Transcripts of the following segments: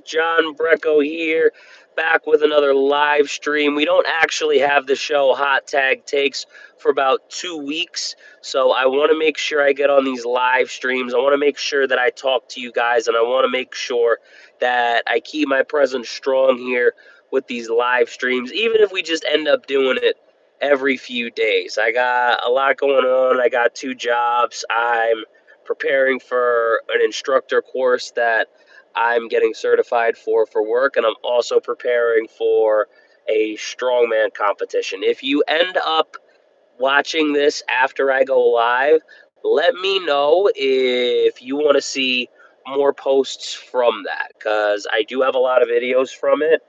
John Brecco here, back with another live stream. We don't actually have the show Hot Tag Takes for about 2 weeks, so I want to make sure I get on these live streams. I want to make sure that I talk to you guys, and I want to make sure that I keep my presence strong here with these live streams, even if we just end up doing it every few days. I got a lot going on. I got 2 jobs. I'm preparing for an instructor course that I'm getting certified for work, and I'm also preparing for a strongman competition. If you end up watching this after I go live, let me know if you want to see more posts from that, because I do have a lot of videos from it,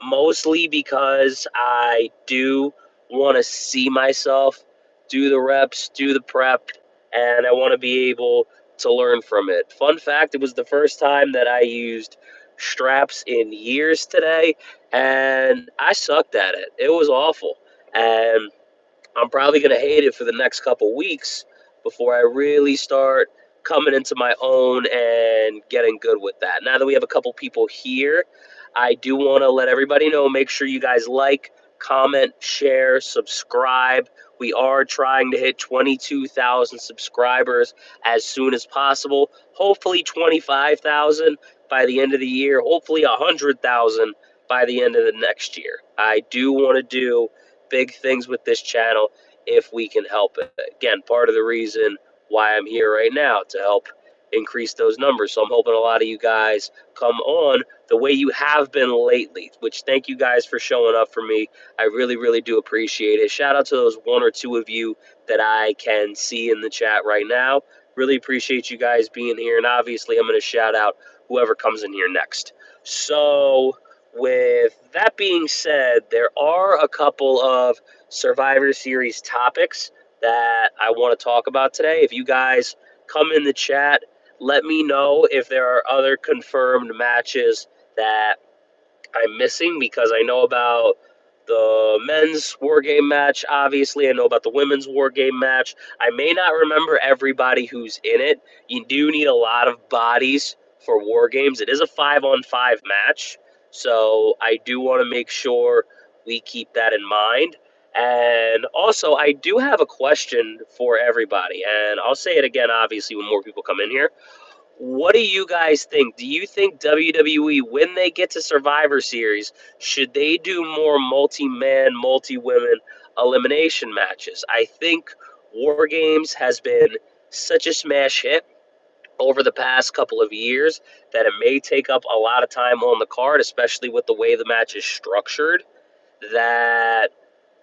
mostly because I do want to see myself do the reps, do the prep, and I want to be able to learn from it. Fun fact, it was the first time that I used straps in years today, and I sucked at it. It was awful. And I'm probably going to hate it for the next couple weeks before I really start coming into my own and getting good with that. Now that we have a couple people here, I do want to let everybody know, make sure you guys like, comment, share, subscribe. We are trying to hit 22,000 subscribers as soon as possible. Hopefully 25,000 by the end of the year. Hopefully 100,000 by the end of the next year. I do want to do big things with this channel if we can help it. Again, part of the reason why I'm here right now to help increase those numbers. So I'm hoping a lot of you guys come on the way you have been lately, which thank you guys for showing up for me. I really, really do appreciate it. Shout out to those 1 or 2 of you that I can see in the chat right now. Really appreciate you guys being here. And obviously, I'm going to shout out whoever comes in here next. So, with that being said, there are a couple of Survivor Series topics that I want to talk about today. If you guys come in the chat, let me know if there are other confirmed matches that I'm missing, because I know about the men's war game match. Obviously, I know about the women's war game match. I may not remember everybody who's in it. You do need a lot of bodies for war games. It is a 5-on-5 match, so I do want to make sure we keep that in mind. And also, I do have a question for everybody, and I'll say it again, obviously, when more people come in here. What do you guys think? Do you think WWE, when they get to Survivor Series, should they do more multi-man, multi-women elimination matches? I think War Games has been such a smash hit over the past couple of years that it may take up a lot of time on the card, especially with the way the match is structured, that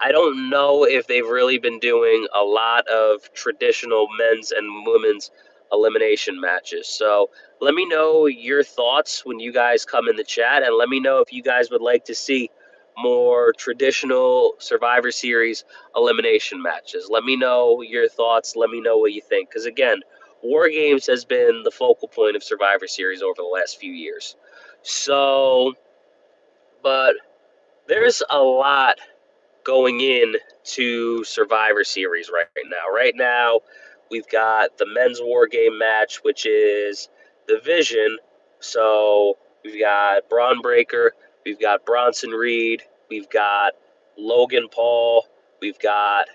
I don't know if they've really been doing a lot of traditional men's and women's elimination matches. So let me know your thoughts when you guys come in the chat, and let me know if you guys would like to see more traditional Survivor Series elimination matches. Let me know your thoughts. Let me know what you think. Because again, War Games has been the focal point of Survivor Series over the last few years. So, but there's a lot going in to Survivor Series right now. Right now, we've got the men's war game match, which is the Vision. So we've got Braun Breaker, we've got Bronson Reed, we've got Logan Paul, we've got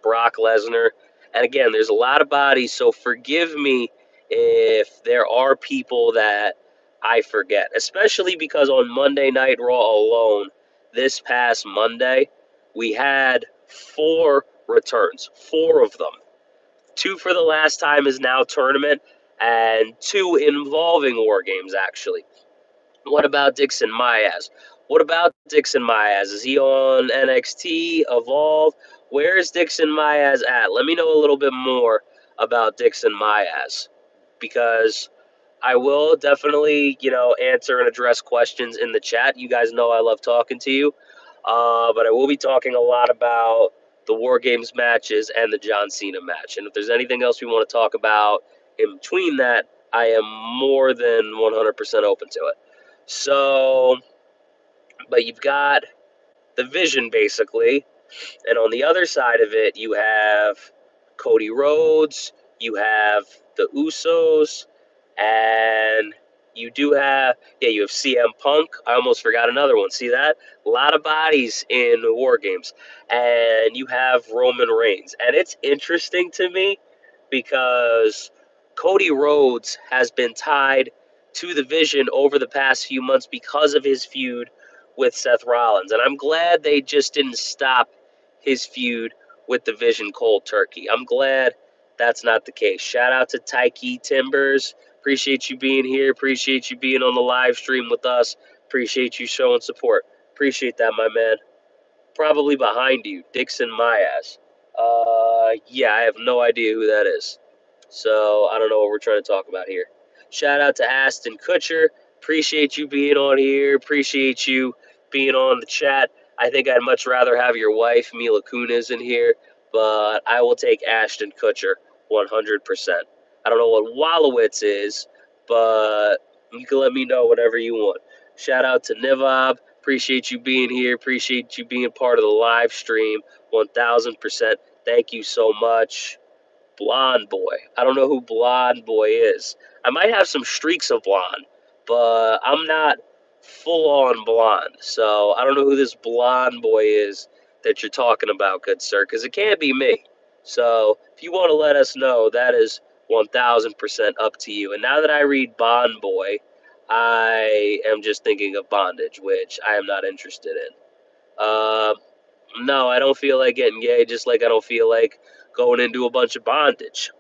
Brock Lesnar. And again, there's a lot of bodies, so forgive me if there are people that I forget, especially because on Monday Night Raw alone, this past Monday, we had 4 returns, 4 of them. 2 for the last time is now tournament, and 2 involving war games, actually. What about Dixon Maez? What about Dixon Maez? Is he on NXT, Evolve? Where is Dixon Maez at? Let me know a little bit more about Dixon Maez, because I will definitely, answer and address questions in the chat. You guys know I love talking to you. But I will be talking a lot about the War Games matches and the John Cena match. And if there's anything else we want to talk about in between that, I am more than 100% open to it. So, but you've got the Vision, basically. And on the other side of it, you have Cody Rhodes, you have the Usos, and you do have, yeah, you have CM Punk. I almost forgot another one. See that? A lot of bodies in War Games. And you have Roman Reigns. And it's interesting to me because Cody Rhodes has been tied to the Vision over the past few months because of his feud with Seth Rollins. And I'm glad they just didn't stop his feud with the Vision cold turkey. I'm glad that's not the case. Shout out to Tyke Timbers. Appreciate you being here. Appreciate you being on the live stream with us. Appreciate you showing support. Appreciate that, my man. Probably behind you, Dixon Myas. Yeah, I have no idea who that is. So I don't know what we're trying to talk about here. Shout out to Aston Kutcher. Appreciate you being on here. Appreciate you being on the chat. I think I'd much rather have your wife, Mila Kunis, in here, but I will take Ashton Kutcher 100%. I don't know what Wallowitz is, but you can let me know whatever you want. Shout out to Nivab. Appreciate you being here. Appreciate you being part of the live stream 1000%. Thank you so much. Blonde Boy. I don't know who Blonde Boy is. I might have some streaks of blonde, but I'm not full on blonde. So I don't know who this Blonde Boy is that you're talking about, good sir, because it can't be me. So if you want to let us know, that is 1000% up to you. And now that I read Bond Boy, I am just thinking of bondage, which I am not interested in. No, I don't feel like getting gay, just like I don't feel like going into a bunch of bondage.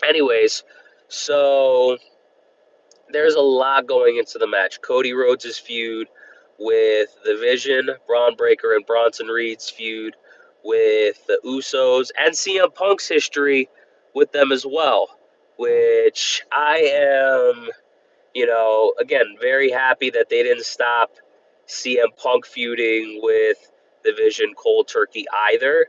Anyways, so there's a lot going into the match. Cody Rhodes' feud with The Vision, Braun Breaker and Bronson Reed's feud with the Usos, and CM Punk's history with them as well, which I am, again, very happy that they didn't stop CM Punk feuding with the Vision cold turkey either,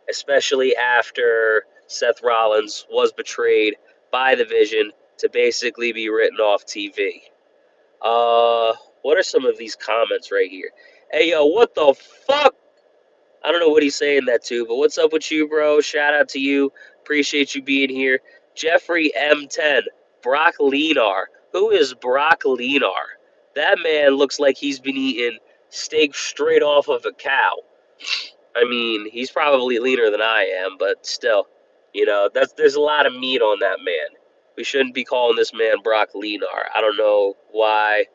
especially after Seth Rollins was betrayed by the Vision to basically be written off TV. What are some of these comments right here? Hey, yo, what the fuck? I don't know what he's saying that to, but what's up with you, bro? Shout out to you. Appreciate you being here. Jeffrey M10, Brock Lenar. Who is Brock Lenar? That man looks like he's been eating steak straight off of a cow. I mean, he's probably leaner than I am, but still, there's a lot of meat on that man. We shouldn't be calling this man Brock Lenar. I don't know why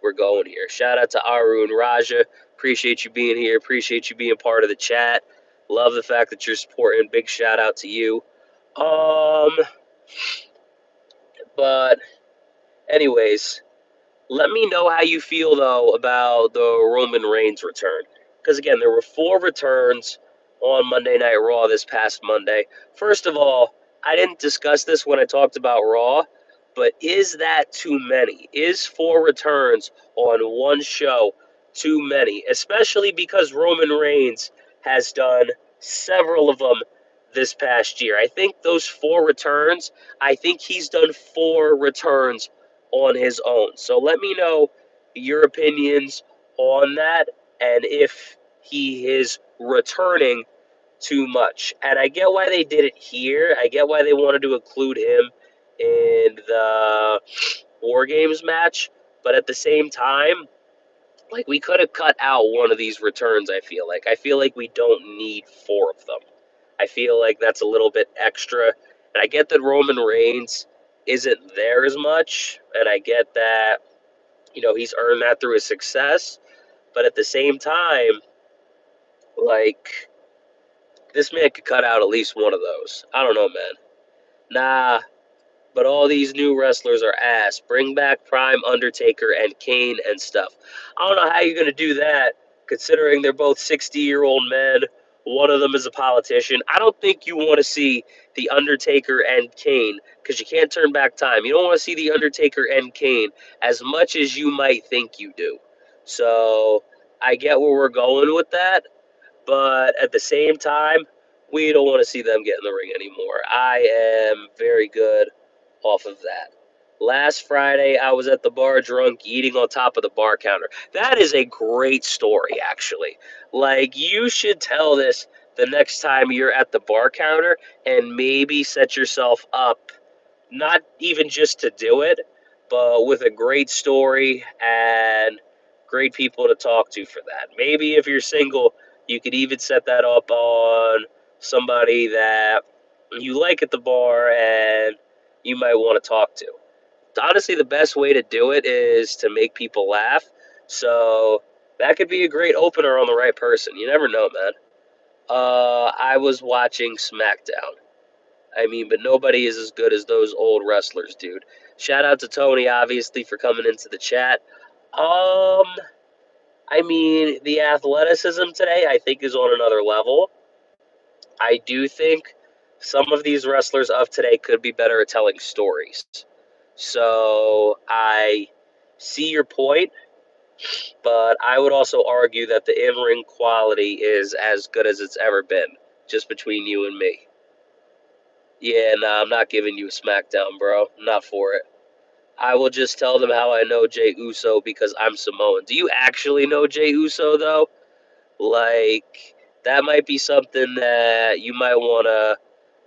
we're going here. Shout out to Arun Raja. Appreciate you being here. Appreciate you being part of the chat. Love the fact that you're supporting. Big shout out to you. But anyways, let me know how you feel though about the Roman Reigns return. Because again, there were 4 returns on Monday Night Raw this past Monday. First of all, I didn't discuss this when I talked about Raw, but is that too many? Is 4 returns on one show too many? Especially because Roman Reigns has done several of them this past year. I think those 4 returns, I think he's done 4 returns on his own. So let me know your opinions on that and if he is returning too much. And I get why they did it here. I get why they wanted to include him in the War Games match. But at the same time, like, we could have cut out one of these returns, I feel like. I feel like we don't need 4 of them. I feel like that's a little bit extra. And I get that Roman Reigns isn't there as much. And I get that, he's earned that through his success. But at the same time, like, this man could cut out at least one of those. I don't know, man. Nah, but all these new wrestlers are ass. Bring back Prime, Undertaker, and Kane and stuff. I don't know how you're going to do that, considering they're both 60-year-old men. One of them is a politician. I don't think you want to see The Undertaker and Kane, because you can't turn back time. You don't want to see The Undertaker and Kane as much as you might think you do. So I get where we're going with that, but at the same time, we don't want to see them get in the ring anymore. I am very good off of that. Last Friday, I was at the bar drunk, eating on top of the bar counter. That is a great story, actually. Like, you should tell this the next time you're at the bar counter and maybe set yourself up, not even just to do it, but with a great story and great people to talk to for that. Maybe if you're single, you could even set that up on somebody that you like at the bar and you might want to talk to. Honestly, the best way to do it is to make people laugh. So that could be a great opener on the right person. You never know, man. I was watching SmackDown. I mean, but nobody is as good as those old wrestlers, dude. Shout out to Tony, obviously, for coming into the chat. Um, I mean, the athleticism today, I think, is on another level. I do think some of these wrestlers of today could be better at telling stories. So I see your point, but I would also argue that the in ring quality is as good as it's ever been, just between you and me. Yeah, nah, I'm not giving you a SmackDown, bro. I'm not for it. I will just tell them how I know Jey Uso because I'm Samoan. Do you actually know Jey Uso, though? Like, that might be something that you might want to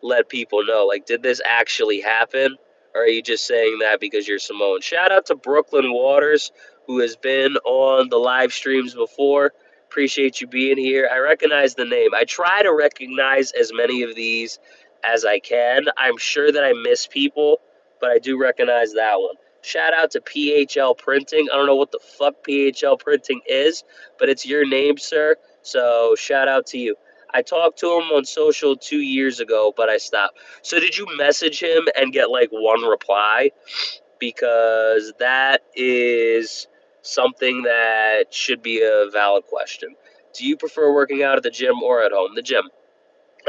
let people know. Like, did this actually happen? Or are you just saying that because you're Samoan? Shout out to Brooklyn Waters, who has been on the live streams before. Appreciate you being here. I recognize the name. I try to recognize as many of these as I can. I'm sure that I miss people, but I do recognize that one. Shout out to PHL Printing. I don't know what the fuck PHL Printing is, but it's your name, sir. So shout out to you. I talked to him on social 2 years ago, but I stopped. So did you message him and get like one reply? Because that is something that should be a valid question. Do you prefer working out at the gym or at home? The gym.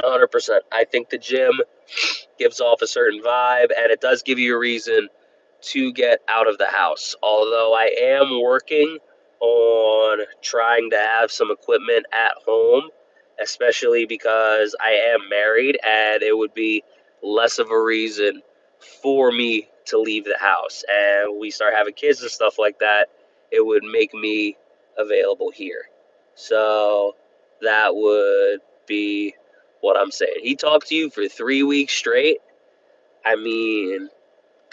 100%. I think the gym gives off a certain vibe, and it does give you a reason to get out of the house. Although I am working on trying to have some equipment at home, especially because I am married, and it would be less of a reason for me to leave the house. And we start having kids and stuff like that, it would make me available here. So that would be what I'm saying. He talked to you for 3 weeks straight. I mean,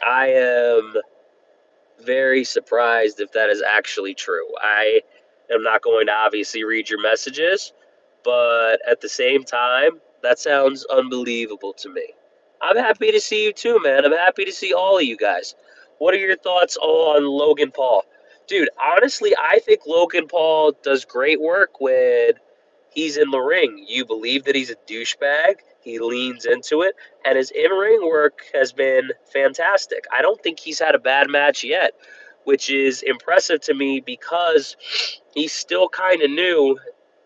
I am very surprised if that is actually true. I am not going to obviously read your messages, but at the same time, that sounds unbelievable to me. I'm happy to see you too, man. I'm happy to see all of you guys. What are your thoughts on Logan Paul? Dude, honestly, I think Logan Paul does great work when he's in the ring. You believe that he's a douchebag, he leans into it, and his in ring work has been fantastic. I don't think he's had a bad match yet, which is impressive to me because he's still kind of new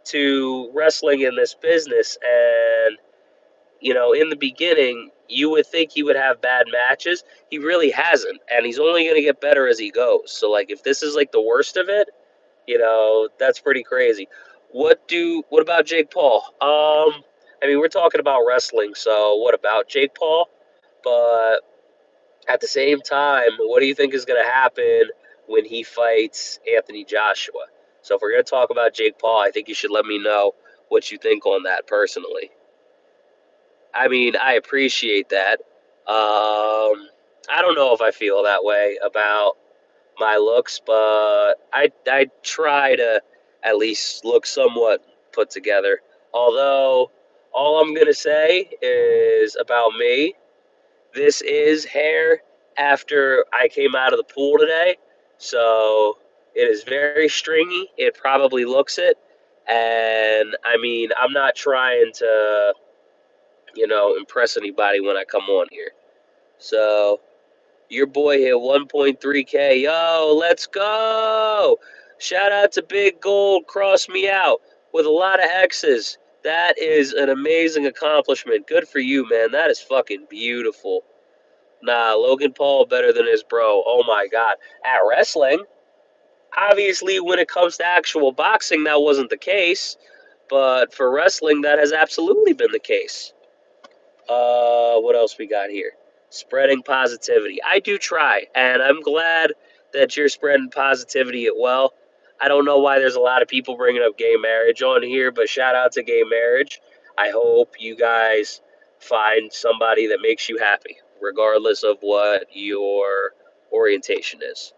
to wrestling in this business. And, in the beginning, you would think he would have bad matches. He really hasn't. And he's only going to get better as he goes. So, like, if this is like the worst of it, that's pretty crazy. What about Jake Paul? I mean, we're talking about wrestling, so what about Jake Paul? But at the same time, what do you think is going to happen when he fights Anthony Joshua? So if we're going to talk about Jake Paul, I think you should let me know what you think on that personally. I mean, I appreciate that. I don't know if I feel that way about my looks, but I try to at least look somewhat put together. Although all I'm gonna say is about me. This is hair after I came out of the pool today, so it is very stringy. It probably looks it, and I mean I'm not trying to impress anybody when I come on here. So your boy hit 1.3K. Yo, let's go! Shout out to Big Gold, cross me out with a lot of X's. That is an amazing accomplishment. Good for you, man. That is fucking beautiful. Nah, Logan Paul better than his bro. Oh my god. At wrestling, obviously, when it comes to actual boxing, that wasn't the case. But for wrestling, that has absolutely been the case. What else we got here? Spreading positivity. I do try, and I'm glad that you're spreading positivity as well. I don't know why there's a lot of people bringing up gay marriage on here, but shout out to gay marriage. I hope you guys find somebody that makes you happy, regardless of what your orientation is.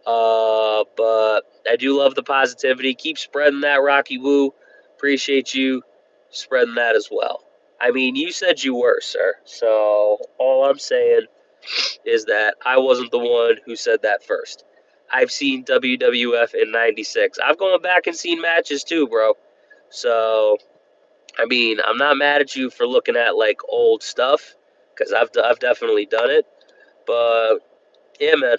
But I do love the positivity. Keep spreading that, Rocky Woo. Appreciate you spreading that as well. I mean, you said you were, sir. So all I'm saying is that I wasn't the one who said that first. I've seen WWF in '96. I've gone back and seen matches too, bro. So I mean, I'm not mad at you for looking at like old stuff because I've definitely done it. But yeah, man.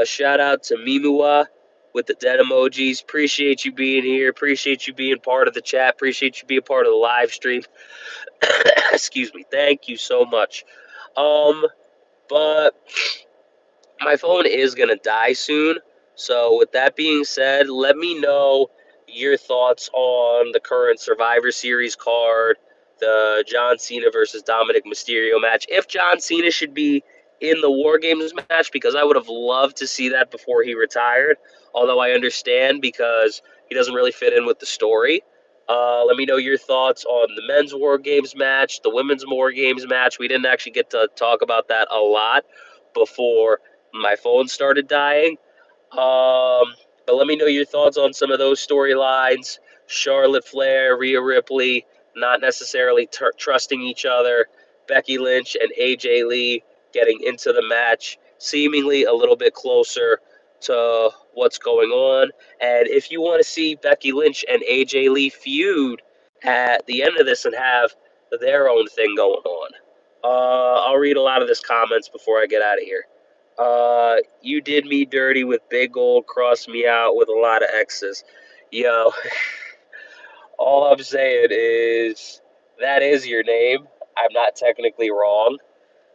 Shout out to Mimua with the dead emojis. Appreciate you being here. Appreciate you being part of the chat. Appreciate you being part of the live stream. Excuse me. Thank you so much. Um, but my phone is gonna die soon. So with that being said, let me know your thoughts on the current Survivor Series card, the John Cena versus Dominic Mysterio match. If John Cena should be in the War Games match, because I would have loved to see that before he retired. Although I understand because he doesn't really fit in with the story. Let me know your thoughts on the men's War Games match, the women's War Games match. We didn't actually get to talk about that a lot before my phone started dying. But let me know your thoughts on some of those storylines. Charlotte Flair, Rhea Ripley, not necessarily trusting each other. Becky Lynch and AJ Lee getting into the match, seemingly a little bit closer to what's going on. And if you want to see Becky Lynch and AJ Lee feud at the end of this and have their own thing going on, I'll read a lot of this comments before I get out of here. You did me dirty with big gold, crossed me out with a lot of X's. Yo, all I'm saying is that is your name. I'm not technically wrong.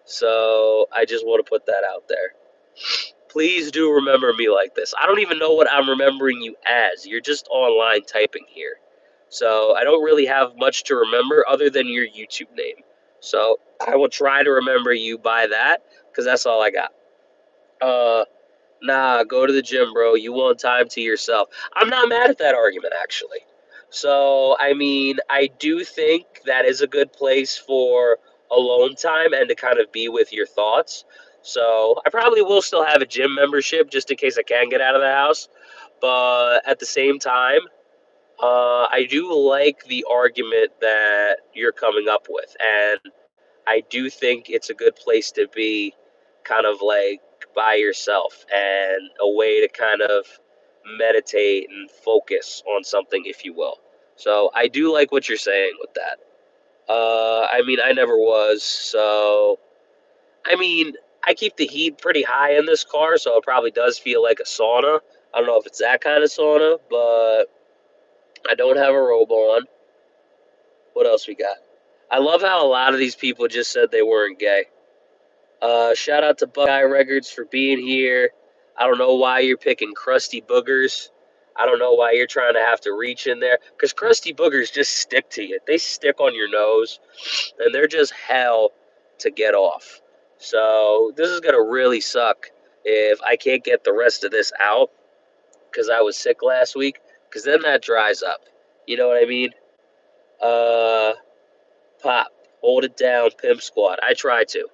So I just want to put that out there. Please do remember me like this. I don't even know what I'm remembering you as. You're just online typing here. So I don't really have much to remember other than your YouTube name. So I will try to remember you by that because that's all I got. Uh, Nah, go to the gym, bro. You want time to yourself. I'm not mad at that argument, actually. So, I mean, I do think that is a good place for alone time and to kind of be with your thoughts. So, I probably will still have a gym membership just in case I can get out of the house. But at the same time, I do like the argument that you're coming up with. And I do think it's a good place to be kind of like by yourself and a way to kind of meditate and focus on something, if you will. So I do like what you're saying with that. I mean, I never was. So, I mean, I keep the heat pretty high in this car, so it probably does feel like a sauna. I don't know if it's that kind of sauna, but I don't have a robe on. What else we got? I love how a lot of these people just said they weren't gay. Shout out to Buckeye Records for being here. I don't know why you're picking crusty boogers. I don't know why you're trying to have to reach in there because crusty boogers just stick to you. They stick on your nose, and they're just hell to get off. So this is gonna really suck if I can't get the rest of this out because I was sick last week. Because then that dries up. You know what I mean? Uh, Pop, hold it down, Pimp Squad. I try to.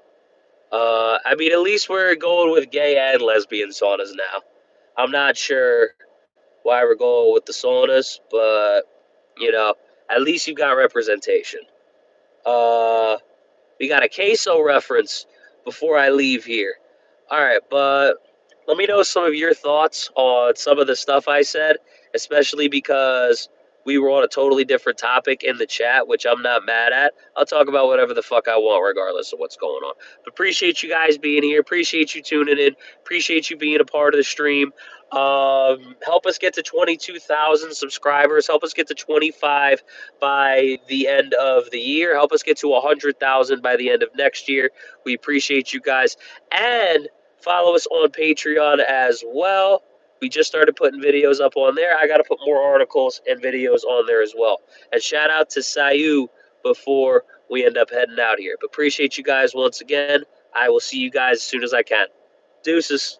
I mean, at least we're going with gay and lesbian saunas now. I'm not sure why we're going with the saunas, but you know, at least you got representation. Uh, we got a queso reference before I leave here. All right, but let me know some of your thoughts on some of the stuff I said, especially because we were on a totally different topic in the chat, which I'm not mad at. I'll talk about whatever the fuck I want, regardless of what's going on. But appreciate you guys being here. Appreciate you tuning in. Appreciate you being a part of the stream. Help us get to 22,000 subscribers. Help us get to 25 by the end of the year. Help us get to 100,000 by the end of next year. We appreciate you guys. And follow us on Patreon as well. We just started putting videos up on there. I got to put more articles and videos on there as well. And shout out to Sayu before we end up heading out here. But appreciate you guys once again. I will see you guys as soon as I can. Deuces.